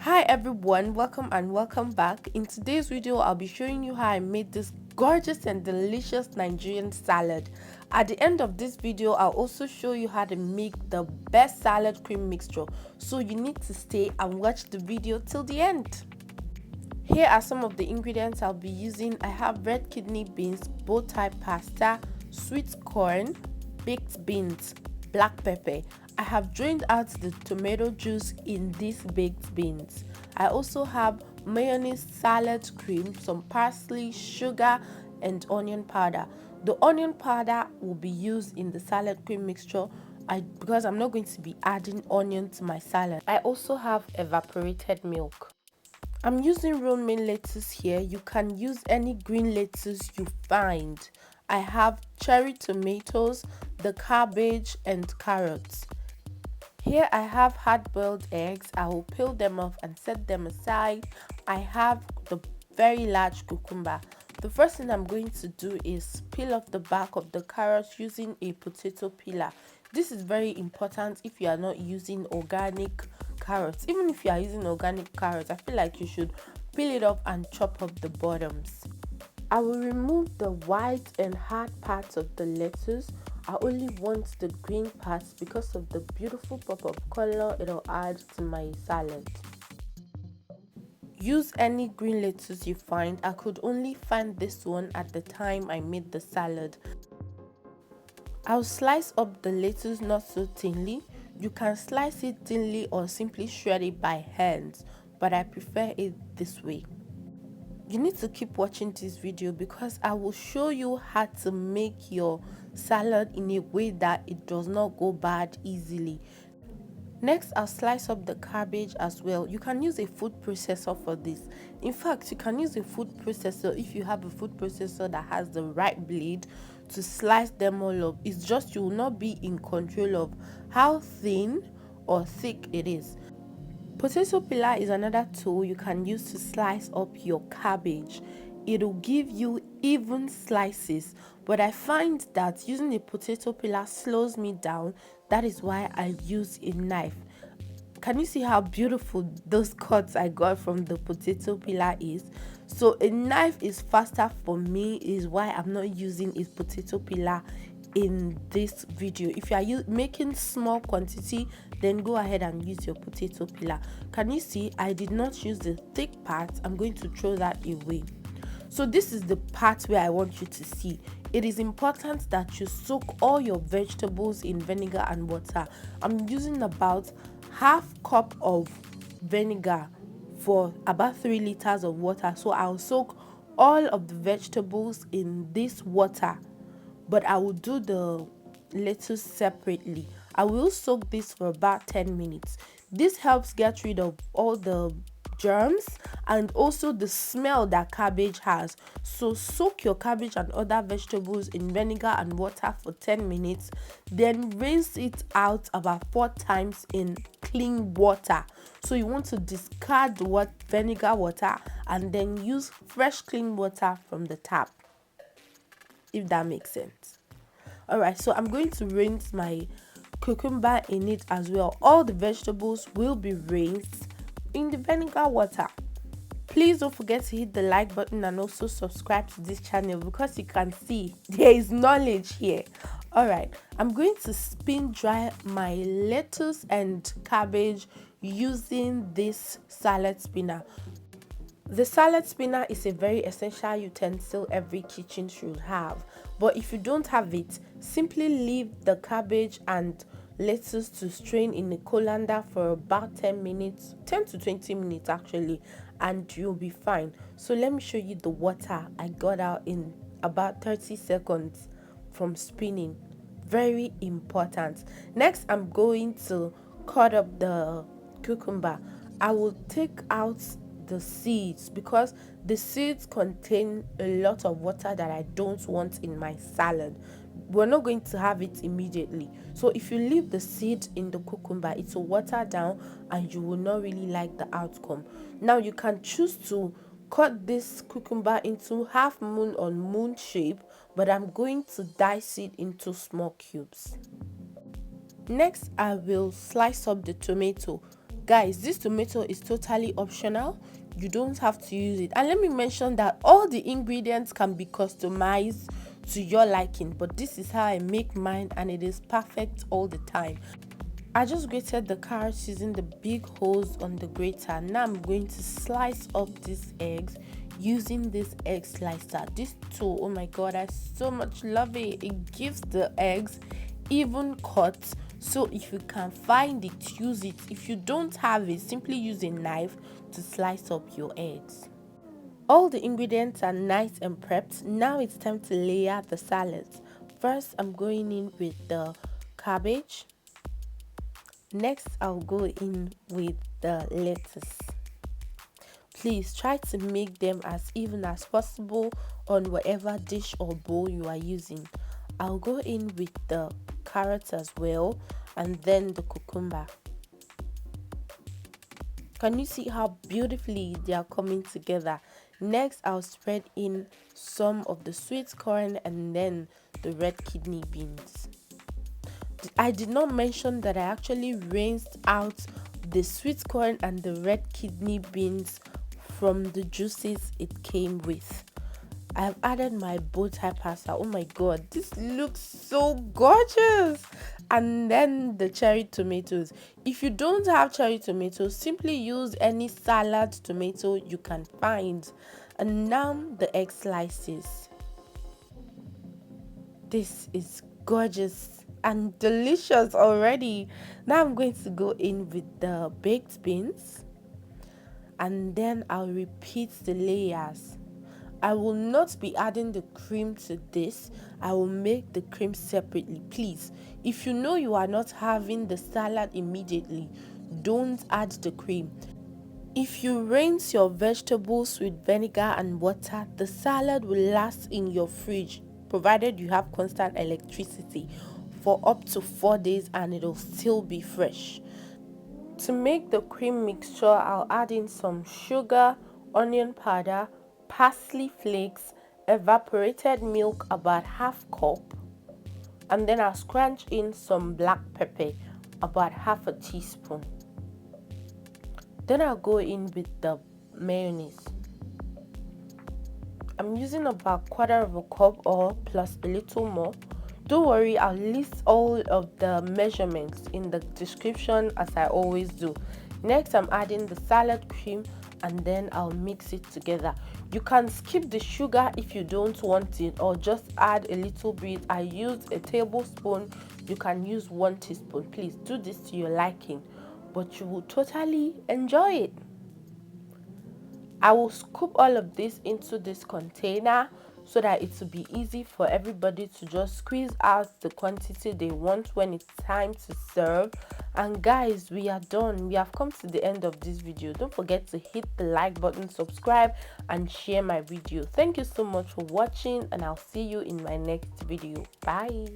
Hi everyone, welcome back. In today's video I'll be showing you how I made this gorgeous and delicious Nigerian salad. At the end of this video I'll also show you how to make the best salad cream mixture, so you need to stay and watch the video till the end. Here are some of the ingredients I'll be using. I have red kidney beans, bow tie pasta, sweet corn, baked beans, black pepper. I have drained out the tomato juice in these baked beans. I also have mayonnaise, salad cream, some parsley, sugar, and onion powder. The onion powder will be used in the salad cream mixture because I'm not going to be adding onion to my salad. I also have evaporated milk. I'm using romaine lettuce here. You can use any green lettuce you find. I have cherry tomatoes, the cabbage, and carrots. Here I have hard-boiled eggs. I will peel them off and set them aside. I have the very large cucumber. The first thing I'm going to do is peel off the back of the carrots using a potato peeler. This is very important if you are not using organic carrots. Even if you are using organic carrots, I feel like you should peel it off and chop up the bottoms. I will remove the white and hard parts of the lettuce. I only want the green parts because of the beautiful pop of color it will add to my salad. Use any green lettuce you find. I could only find this one at the time I made the salad. I'll slice up the lettuce not so thinly. You can slice it thinly or simply shred it by hand, but I prefer it this way. You need to keep watching this video because I will show you how to make your salad in a way that it does not go bad easily. Next, I'll slice up the cabbage as well. You can use a food processor for this. In fact, you can use a food processor if you have a food processor that has the right blade to slice them all up. It's just you will not be in control of how thin or thick it is. Potato peeler is another tool you can use to slice up your cabbage. It will give you even slices, but I find that using a potato peeler slows me down. That is why I use a knife. Can you see how beautiful those cuts I got from the potato peeler is? So a knife is faster for me, is why I'm not using a potato peeler in this video. If you are making small quantity, then go ahead and use your potato peeler. Can you see I did not use the thick part? I'm going to throw that away. So this is the part where I want you to see. It is important that you soak all your vegetables in vinegar and water. I'm using about half cup of vinegar for about 3 liters of water. So I'll soak all of the vegetables in this water, but I will do the lettuce separately. I will soak this for about 10 minutes. This helps get rid of all the germs and also the smell that cabbage has. So soak your cabbage and other vegetables in vinegar and water for 10 minutes, then rinse it out about 4 times in clean water. So you want to discard the vinegar water and then use fresh clean water from the tap, if that makes sense. Alright, so I'm going to rinse my cucumber in it as well. All the vegetables will be rinsed in the vinegar water. Please don't forget to hit the like button and also subscribe to this channel because you can see there is knowledge here. Alright, I'm going to spin dry my lettuce and cabbage using this salad spinner. The salad spinner is a very essential utensil every kitchen should have, but if you don't have it, simply leave the cabbage and lettuce to strain in a colander for about 10 minutes, 10 to 20 minutes actually, and you'll be fine. So let me show you the water I got out in about 30 seconds from spinning. Very important. Next, I'm going to cut up the cucumber. I will take out the seeds because the seeds contain a lot of water that I don't want in my salad. We're not going to have it immediately, so if you leave the seed in the cucumber, it will water down and you will not really like the outcome. Now you can choose to cut this cucumber into half moon or moon shape, but I'm going to dice it into small cubes. Next, I will slice up the tomato. Guys, this tomato is totally optional. You don't have to use it. And let me mention that all the ingredients can be customized to your liking, but this is how I make mine and it is perfect all the time. I just grated the carrots using the big holes on the grater. Now I'm going to slice up these eggs using this egg slicer. This tool, oh my god, I so much love it. It gives the eggs even cuts. So if you can find it, use it. If you don't have it, simply use a knife to slice up your eggs. All the ingredients are nice and prepped. Now it's time to layer the salads. First, I'm going in with the cabbage. Next, I'll go in with the lettuce. Please try to make them as even as possible on whatever dish or bowl you are using. I'll go in with the carrots as well, and then the cucumber. Can you see how beautifully they are coming together? Next, I'll spread in some of the sweet corn and then the red kidney beans. I did not mention that I actually rinsed out the sweet corn and the red kidney beans from the juices it came with. I've added my bow tie pasta. Oh my god, this looks so gorgeous. And then the cherry tomatoes. If you don't have cherry tomatoes, simply use any salad tomato you can find. And now the egg slices. This is gorgeous and delicious already. Now I'm going to go in with the baked beans, and then I'll repeat the layers. I will not be adding the cream to this. I will make the cream separately. Please, if you know you are not having the salad immediately, don't add the cream. If you rinse your vegetables with vinegar and water, the salad will last in your fridge, provided you have constant electricity, for up to 4 days and it'll still be fresh. To make the cream mixture, I'll add in some sugar, onion powder, parsley flakes, evaporated milk about half cup, and then I'll scrunch in some black pepper about half a teaspoon. Then I'll go in with the mayonnaise. I'm using about 1/4 of a cup or plus a little more. Don't worry, I'll list all of the measurements in the description as I always do. Next, I'm adding the salad cream and then I'll mix it together. You can skip the sugar if you don't want it, or just add a little bit. I used a tablespoon. You can use 1 teaspoon. Please do this to your liking, but you will totally enjoy it. I will scoop all of this into this container so that it will be easy for everybody to just squeeze out the quantity they want when it's time to serve. And guys, we are done. We have come to the end of this video. Don't forget to hit the like button, subscribe, and share my video. Thank you so much for watching, and I'll see you in my next video. Bye.